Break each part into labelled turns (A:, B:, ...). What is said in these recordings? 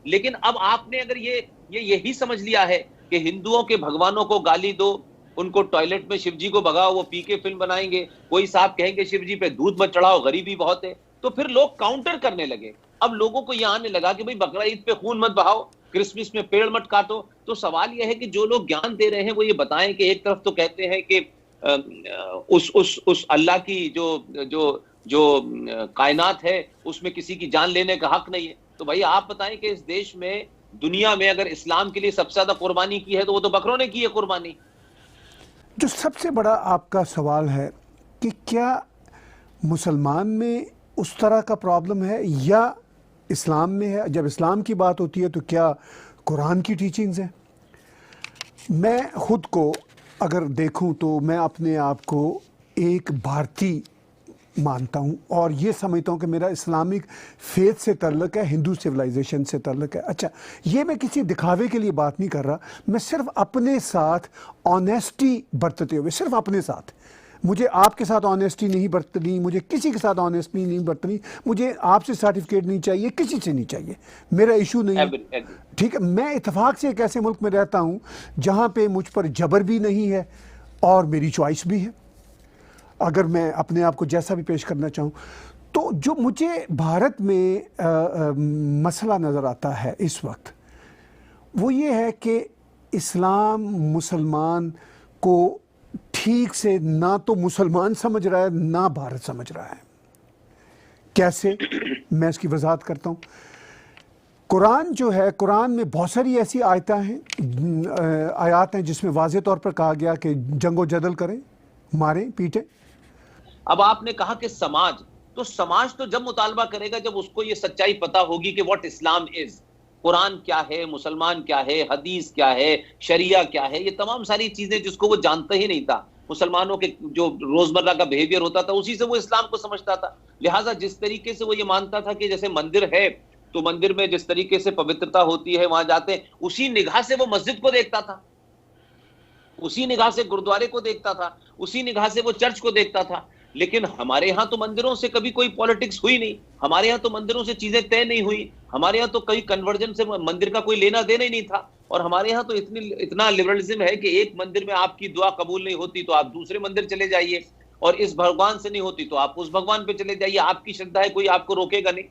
A: लेकिन अब आपने अगर यही समझ लिया है कि हिंदुओं के भगवानों को गाली दो, उनको टॉयलेट में शिव जी को भगाओ, वो पी के फिल्म बनाएंगे, कोई साहब कहेंगे शिव जी पे दूध मत चढ़ाओ, गरीबी बहुत है, तो फिर लोग काउंटर करने लगे। अब लोगों को यह आने लगा कि भाई बकरा ईद पे खून मत बहाओ, क्रिसमस में पेड़ मत काटो। तो सवाल यह है कि जो लोग ज्ञान दे रहे हैं वो ये बताएं कि एक तरफ तो कहते हैं कि उस अल्लाह की जो जो जो कायनात है उसमें किसी की जान लेने का हक नहीं है। तो भाई आप बताएं कि इस देश में, दुनिया में अगर इस्लाम के लिए सबसे ज्यादा कुर्बानी की है तो वो तो बकरों ने की है कुर्बानी।
B: जो सबसे बड़ा आपका सवाल है कि क्या मुसलमान में उस तरह का प्रॉब्लम है या इस्लाम में है? जब इस्लाम की बात होती है तो क्या कुरान की टीचिंग्स हैं? मैं ख़ुद को अगर देखूं तो मैं अपने आप को एक भारतीय मानता हूं और ये समझता हूं कि मेरा इस्लामिक फेथ से ताल्लुक़ है, हिंदू सिविलाइजेशन से ताल्लुक़ है। अच्छा, ये मैं किसी दिखावे के लिए बात नहीं कर रहा, मैं सिर्फ अपने साथ ऑनेस्टी बरतते हुए, सिर्फ अपने साथ, मुझे आपके साथ ऑनेस्टी नहीं बरतनी, मुझे किसी के साथ ऑनेस्टी नहीं बरतनी, मुझे आपसे सर्टिफिकेट नहीं चाहिए, किसी से नहीं चाहिए, मेरा इशू नहीं है, ठीक है। मैं इत्तेफाक से एक ऐसे मुल्क में रहता हूँ जहाँ पे मुझ पर जबर भी नहीं है और मेरी चॉइस भी है, अगर मैं अपने आप को जैसा भी पेश करना चाहूँ। तो जो मुझे भारत में मसला नज़र आता है इस वक्त, वो ये है कि इस्लाम मुसलमान को ठीक से ना तो मुसलमान समझ रहा है ना भारत समझ रहा है। कैसे? मैं इसकी वजाहत करता हूँ। कुरान जो है, कुरान में बहुत सारी ऐसी आयत हैं जिसमें वाज़े तौर पर कहा गया कि जंगो जदल करें, मारें, पीटें।
A: अब आपने कहा कि समाज, तो समाज तो जब मुतालबा करेगा जब उसको ये सच्चाई पता होगी कि व्हाट इस्लाम इज, कुरान क्या है, मुसलमान क्या है, हदीस क्या है, शरिया क्या है, ये तमाम सारी चीजें जिसको वो जानता ही नहीं था। मुसलमानों के जो रोजमर्रा का बिहेवियर होता था उसी से वो इस्लाम को समझता था। लिहाजा जिस तरीके से वो ये मानता था कि जैसे मंदिर है तो मंदिर में जिस तरीके से पवित्रता होती है वहां जाते हैं, उसी निगाह से वो मस्जिद को देखता था, उसी निगाह से गुरुद्वारे को देखता था, उसी निगाह से वो चर्च को देखता था। लेकिन हमारे यहाँ तो मंदिरों से कभी कोई पॉलिटिक्स हुई नहीं, हमारे यहाँ तो मंदिरों से चीजें तय नहीं हुई, हमारे यहाँ तो कई कन्वर्जन से मंदिर का कोई लेना देना ही नहीं था। और हमारे यहाँ तो इतना लिबरलिज्म है कि एक मंदिर में आपकी दुआ कबूल नहीं होती तो आप दूसरे मंदिर चले जाइए, और इस भगवान से नहीं होती तो आप उस भगवान पे चले जाइए, आपकी श्रद्धा है, कोई आपको रोकेगा नहीं।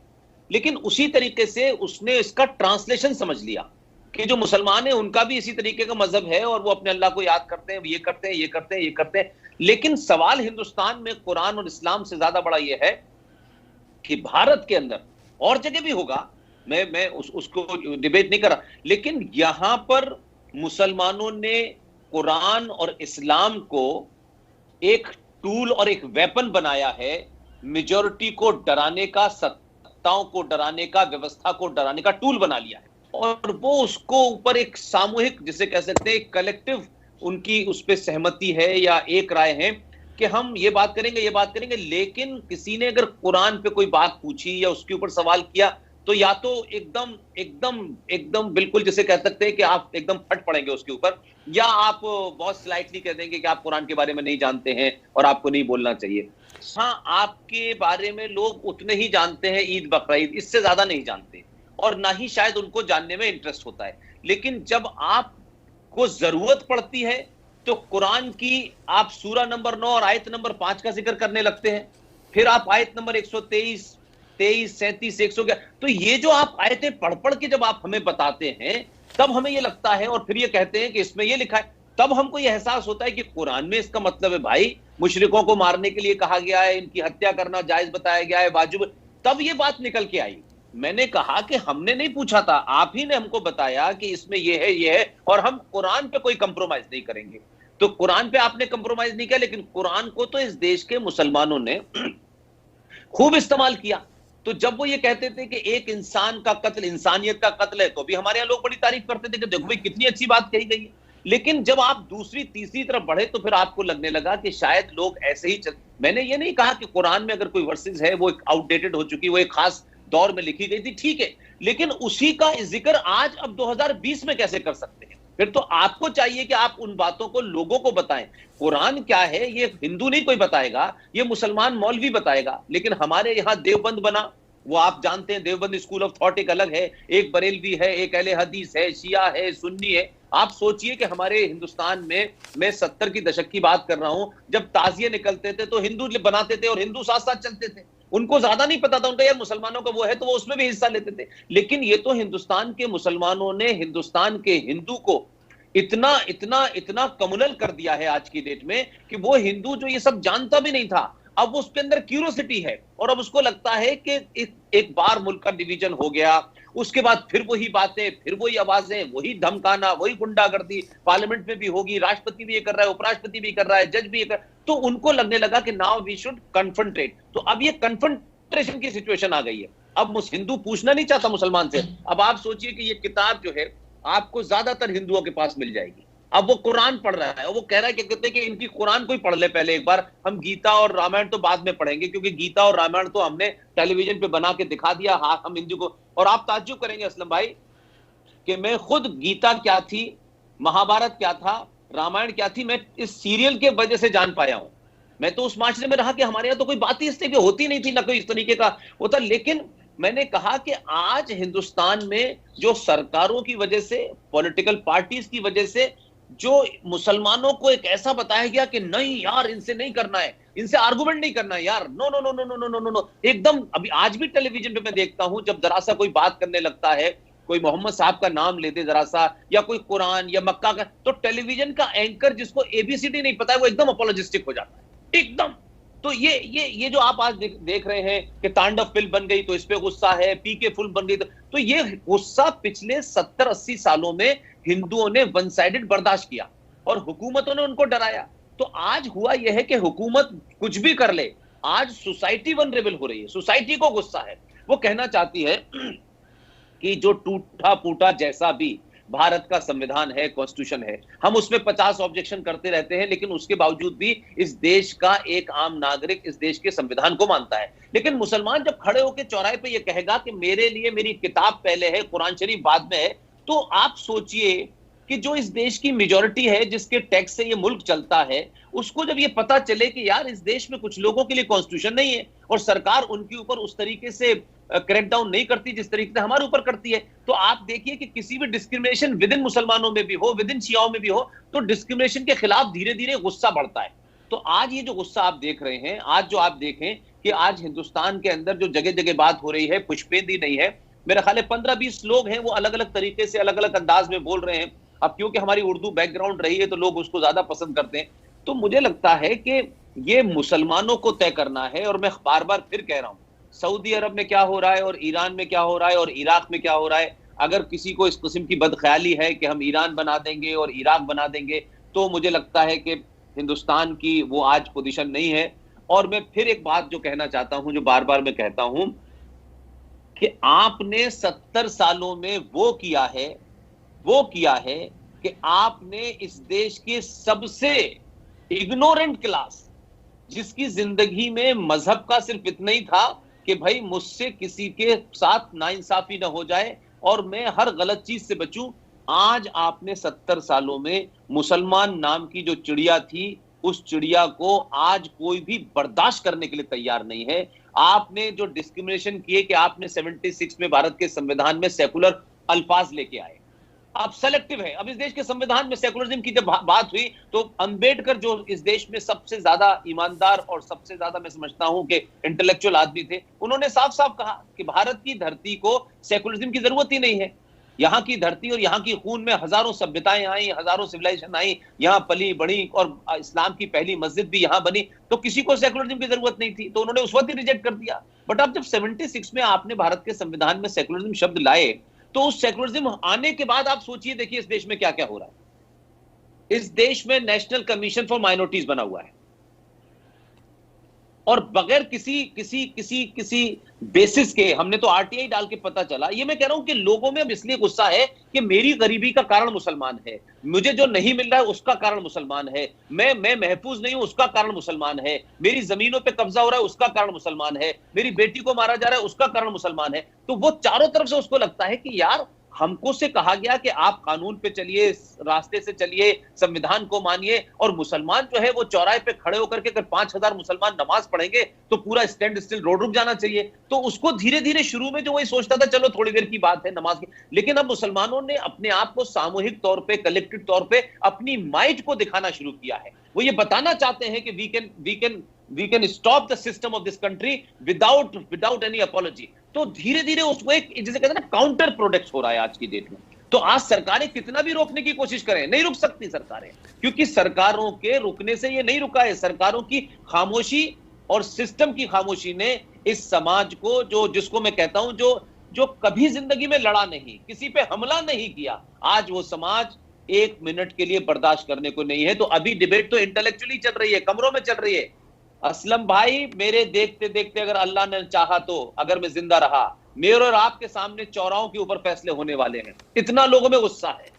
A: लेकिन उसी तरीके से उसने इसका ट्रांसलेशन समझ लिया कि जो मुसलमान है उनका भी इसी तरीके का मजहब है और वो अपने अल्लाह को याद करते हैं, ये करते हैं, ये करते हैं, ये करते हैं। लेकिन सवाल हिंदुस्तान में कुरान और इस्लाम से ज्यादा बड़ा यह है कि भारत के अंदर, और जगह भी होगा, मैं उसको डिबेट नहीं कर रहा, लेकिन यहां पर मुसलमानों ने कुरान और इस्लाम को एक टूल और एक वेपन बनाया है, मेजॉरिटी को डराने का, सत्ताओं को डराने का, व्यवस्था को डराने का टूल बना लिया है। और वो उसको ऊपर एक सामूहिक, जिसे कह सकते हैं कलेक्टिव, उनकी उस पर सहमति है या एक राय है कि हम ये बात करेंगे, ये बात करेंगे। लेकिन किसी ने अगर कुरान पे कोई बात पूछी या उसके ऊपर सवाल किया तो या तो एकदम एकदम एकदम बिल्कुल जिसे कह सकते हैं कि आप एकदम फट पड़ेंगे उसके ऊपर, या आप बहुत स्लाइटली कह देंगे कि आप कुरान के बारे में नहीं जानते हैं और आपको नहीं बोलना चाहिए। हाँ, आपके बारे में लोग उतने ही जानते हैं ईद बकरा ईद, इससे ज्यादा नहीं जानते, और ना ही शायद उनको जानने में इंटरेस्ट होता है। लेकिन जब आपको जरूरत पड़ती है तो कुरान की आप सूरा नंबर 9 और आयत नंबर 5 का जिक्र करने लगते हैं, फिर आप आयत नंबर 123, 23, 37, 100, तो ये जो आप आयतें पढ़ पढ़ के जब आप हमें बताते हैं तब हमें ये लगता है, और फिर ये कहते हैं कि इसमें ये लिखा है, तब हमको ये एहसास होता है कि कुरान में इसका मतलब है भाई मुशरिकों को मारने के लिए कहा गया है, इनकी हत्या करना जायज बताया गया है, वाजिब। तब ये बात निकल के आई। मैंने कहा कि हमने नहीं पूछा था, आप ही ने हमको बताया कि इसमें ये है, ये है, और हम कुरान पे कोई कंप्रोमाइज नहीं करेंगे। तो कुरान पे आपने कंप्रोमाइज नहीं किया, लेकिन कुरान को तो इस देश के मुसलमानों ने खूब इस्तेमाल किया। तो जब वो ये कहते थे कि एक इंसान का कत्ल इंसानियत का कत्ल है, तो भी हमारे यहाँ लोग बड़ी तारीफ करते थे कि देखो भाई कितनी अच्छी बात कही गई है। लेकिन जब आप दूसरी तीसरी तरफ बढ़े तो फिर आपको लगने लगा कि शायद लोग ऐसे ही मैंने ये नहीं कहा कि कुरान में अगर कोई वर्सेस है वो आउटडेटेड हो चुकी, वो एक खास दौर में लिखी गई थी, ठीक है, लेकिन उसी का जिक्र आज अब 2020 में कैसे कर सकते हैं? फिर तो आपको चाहिए कि आप उन बातों को लोगों को बताएं। कुरान क्या है ये हिंदू नहीं कोई बताएगा, ये मुसलमान मौलवी बताएगा। लेकिन हमारे यहाँ देवबंद बना, वो आप जानते हैं, देवबंद स्कूल ऑफ थॉट एक अलग है, एक बरेलवी है, एक अहले हदीस है, शिया है, सुन्नी है। आप सोचिए कि हमारे हिंदुस्तान में, मैं 70 की दशक की बात कर रहा हूं, जब ताजिए निकलते थे तो हिंदू बनाते थे और हिंदू साथ साथ चलते थे। उनको ज्यादा नहीं पता था, उनका यार मुसलमानों का वो है, तो वो उसमें भी हिस्सा लेते थे। लेकिन ये तो हिंदुस्तान के मुसलमानों ने हिंदुस्तान के हिंदू को इतना इतना इतना कम्युनल कर दिया है आज की डेट में कि वो हिंदू जो ये सब जानता भी नहीं था, अब उसके अंदर क्यूरियोसिटी है और अब उसको लगता है कि एक बार मुल्क का डिवीजन हो गया, उसके बाद फिर वही बातें, फिर वही आवाजें, वही धमकाना, वही गुंडागर्दी पार्लियामेंट में भी होगी, राष्ट्रपति भी ये कर रहा है, उपराष्ट्रपति भी कर रहा है, जज भी ये कर, तो उनको लगने लगा कि नाउ वी शुड कन्फ्रंटेट। तो अब ये कन्फ्रंटेशन की सिचुएशन आ गई है। अब हिंदू पूछना नहीं चाहता मुसलमान से। अब आप सोचिए कि ये किताब जो है आपको ज्यादातर हिंदुओं के पास मिल जाएगी। अब वो कुरान पढ़ रहा है और वो कह रहा है कि कहते हैं कि इनकी कुरान कोई पढ़ ले पहले एक बार, हम गीता और रामायण तो बाद में पढ़ेंगे, क्योंकि गीता और रामायण तो हमने टेलीविजन पे बना के दिखा दिया, हाँ हम हिंदू को। और आप ताज्जुब करेंगे असलम भाई कि मैं खुद गीता क्या थी, महाभारत क्या था, रामायण क्या थी, मैं इस सीरियल के वजह से जान पाया हूं। मैं तो उस माशरे में रहा कि हमारे यहाँ तो कोई बात ही इस तरीके होती नहीं थी, ना कोई इस तरीके का होता। लेकिन मैंने कहा कि आज हिंदुस्तान में जो सरकारों की वजह से, पॉलिटिकल पार्टीज की वजह से जो मुसलमानों को एक ऐसा बताया गया कि नहीं यार इनसे नहीं करना है, इनसे आर्गुमेंट नहीं करना है यार, no no no no no no no no no, एकदम। अभी आज भी टेलीविजन पे मैं देखता हूं, जब जरा सा कोई बात करने लगता है, कोई मोहम्मद साहब का नाम लेते जरा सा, या कोई कुरान या मक्का का, तो टेलीविजन का एंकर जिसको एबीसीडी नहीं पता है वो एकदम अपोलोजिस्टिक हो जाता है एकदम। तो ये जो आप आज देख रहे हैं कि तांडव फिल्म बन गई तो इस पे गुस्सा है, पीके फिल्म बन गई, तो ये गुस्सा पिछले 70-80 सालों में हिंदुओं ने वन साइडेड बर्दाश्त किया और हुकूमतों ने उनको डराया। तो आज हुआ यह है कि हुकूमत कुछ भी कर ले, आज सोसाइटी वनरेबल हो रही है, सोसाइटी को गुस्सा है। वो कहना चाहती है कि जो टूटा फूटा जैसा भी भारत का संविधान है, कॉन्स्टिट्यूशन है, हम उसमें 50 ऑब्जेक्शन करते रहते हैं, लेकिन उसके बावजूद भी इस देश का एक आम नागरिक इस देश के संविधान को मानता है। लेकिन मुसलमान जब खड़े होकर चौराहे पे ये कहेगा कि मेरे लिए मेरी किताब पहले है, कुरान शरीफ बाद में है, तो आप सोचिए कि जो इस देश की मेजॉरिटी है, जिसके टैक्स से ये मुल्क चलता है, उसको जब ये पता चले कि यार इस देश में कुछ लोगों के लिए कॉन्स्टिट्यूशन नहीं है और सरकार उनके ऊपर उस तरीके से क्रैकडाउन नहीं करती जिस तरीके से हमारे ऊपर करती है, तो आप देखिए कि किसी भी डिस्क्रिमिनेशन विद इन मुसलमानों में भी हो, विद इन शियाओं में भी हो, तो डिस्क्रिमिनेशन के खिलाफ धीरे धीरे गुस्सा बढ़ता है। तो आज ये जो गुस्सा आप देख रहे हैं, आज जो आप देखें कि आज हिंदुस्तान के अंदर जो जगह जगह बात हो रही है, पुष्पेंदी नहीं है, मेरा ख्याल है 15-20 लोग हैं, वो अलग अलग तरीके से अलग अलग अंदाज में बोल रहे हैं। अब क्योंकि हमारी उर्दू बैकग्राउंड रही है तो लोग उसको ज्यादा पसंद करते हैं। तो मुझे लगता है कि ये मुसलमानों को तय करना है। और मैं बार बार फिर कह रहा हूं, सऊदी अरब में क्या हो रहा है और ईरान में क्या हो रहा है और इराक में क्या हो रहा है, अगर किसी को इस किस्म की बदख्याली है कि हम ईरान बना देंगे और इराक बना देंगे, तो मुझे लगता है कि हिंदुस्तान की वो आज पोजीशन नहीं है। और मैं फिर एक बात जो कहना चाहता हूं, जो बार बार मैं कहता हूं, कि आपने 70 सालों में वो किया है कि आपने इस देश के सबसे इग्नोरेंट क्लास, जिसकी जिंदगी में मजहब का सिर्फ इतना ही था कि भाई मुझसे किसी के साथ नाइंसाफी ना हो जाए और मैं हर गलत चीज से बचूं, आज आपने 70 सालों में मुसलमान नाम की जो चिड़िया थी, उस चिड़िया को आज कोई भी बर्दाश्त करने के लिए तैयार नहीं है। आपने जो डिस्क्रिमिनेशन किए कि आपने 76 में भारत के संविधान में सेकुलर अल्फाज लेके आए, आप सेलेक्टिव है। अब इस देश के संविधान में सेकुलरिज्म की जब बात हुई तो अंबेडकर जो इस देश में सबसे ज्यादा ईमानदार और सबसे ज्यादा मैं समझता हूं कि इंटेलेक्चुअल आदमी थे, उन्होंने साफ साफ कहा कि भारत की धरती को सेकुलरिज्म की जरूरत ही नहीं है। यहाँ की धरती और यहाँ की खून में हजारों सभ्यताएं आई, हजारों सिविलाइजेशन आई, यहाँ पली बढ़ी और इस्लाम की पहली मस्जिद भी यहाँ बनी, तो किसी को सेकुलरिज्म की जरूरत नहीं थी, तो उन्होंने उस वक्त ही रिजेक्ट कर दिया। बट अब जब 76 में आपने भारत के संविधान में सेकुलरिज्म शब्द लाए, तो उस सेकुलरिज्म आने के बाद आप सोचिए, देखिए इस देश में क्या क्या हो रहा है। इस देश में नेशनल कमीशन फॉर माइनॉरिटीज बना हुआ है और बगैर किसी बेसिस के, हमने तो आरटीआई डाल के पता चला। ये मैं कह रहा हूं कि लोगों में अब इसलिए गुस्सा है कि मेरी गरीबी का कारण मुसलमान है, मुझे जो नहीं मिल रहा है उसका कारण मुसलमान है, मैं महफूज नहीं हूं उसका कारण मुसलमान है, मेरी जमीनों पे कब्जा हो रहा है उसका कारण मुसलमान है, मेरी बेटी को मारा जा रहा है उसका कारण मुसलमान है। तो वो चारों तरफ से उसको लगता है कि यार हमको से कहा गया कि आप कानून पे चलिए, रास्ते से चलिए, संविधान को मानिए, और मुसलमान जो है वो चौराहे पे खड़े होकर के अगर 5,000 मुसलमान नमाज पढ़ेंगे तो पूरा स्टैंड स्टिल रोड रुक जाना चाहिए। तो उसको धीरे धीरे शुरू में जो वही सोचता था चलो थोड़ी देर की बात है नमाज की, लेकिन अब मुसलमानों ने अपने आप को सामूहिक तौर पे, कलेक्टिव तौर पे अपनी माइट को दिखाना शुरू किया है। वो ये बताना चाहते हैं कि we can stop the system of this country without any apology. तो धीरे धीरे उसको एक, जैसे कहते हैं ना, काउंटर प्रोडक्ट हो रहा है आज की डेट में। तो आज सरकारें कितना भी रोकने की कोशिश करें, नहीं रुक सकती सरकारें, क्योंकि सरकारों के रुकने से ये नहीं रुका है। सरकारों की खामोशी और सिस्टम की खामोशी ने इस समाज को, जो जिसको मैं कहता हूं जो कभी जिंदगी में लड़ा नहीं, किसी पे हमला नहीं किया, आज वो समाज एक मिनट के लिए बर्दाश्त करने को नहीं है। तो अभी डिबेट तो इंटेलेक्चुअली चल रही है, कमरों में चल रही है। असलम भाई, मेरे देखते देखते अगर अल्लाह ने चाहा तो, अगर मैं जिंदा रहा, मेरे और आपके सामने चौराहों के ऊपर फैसले होने वाले हैं। इतना लोगों में गुस्सा है।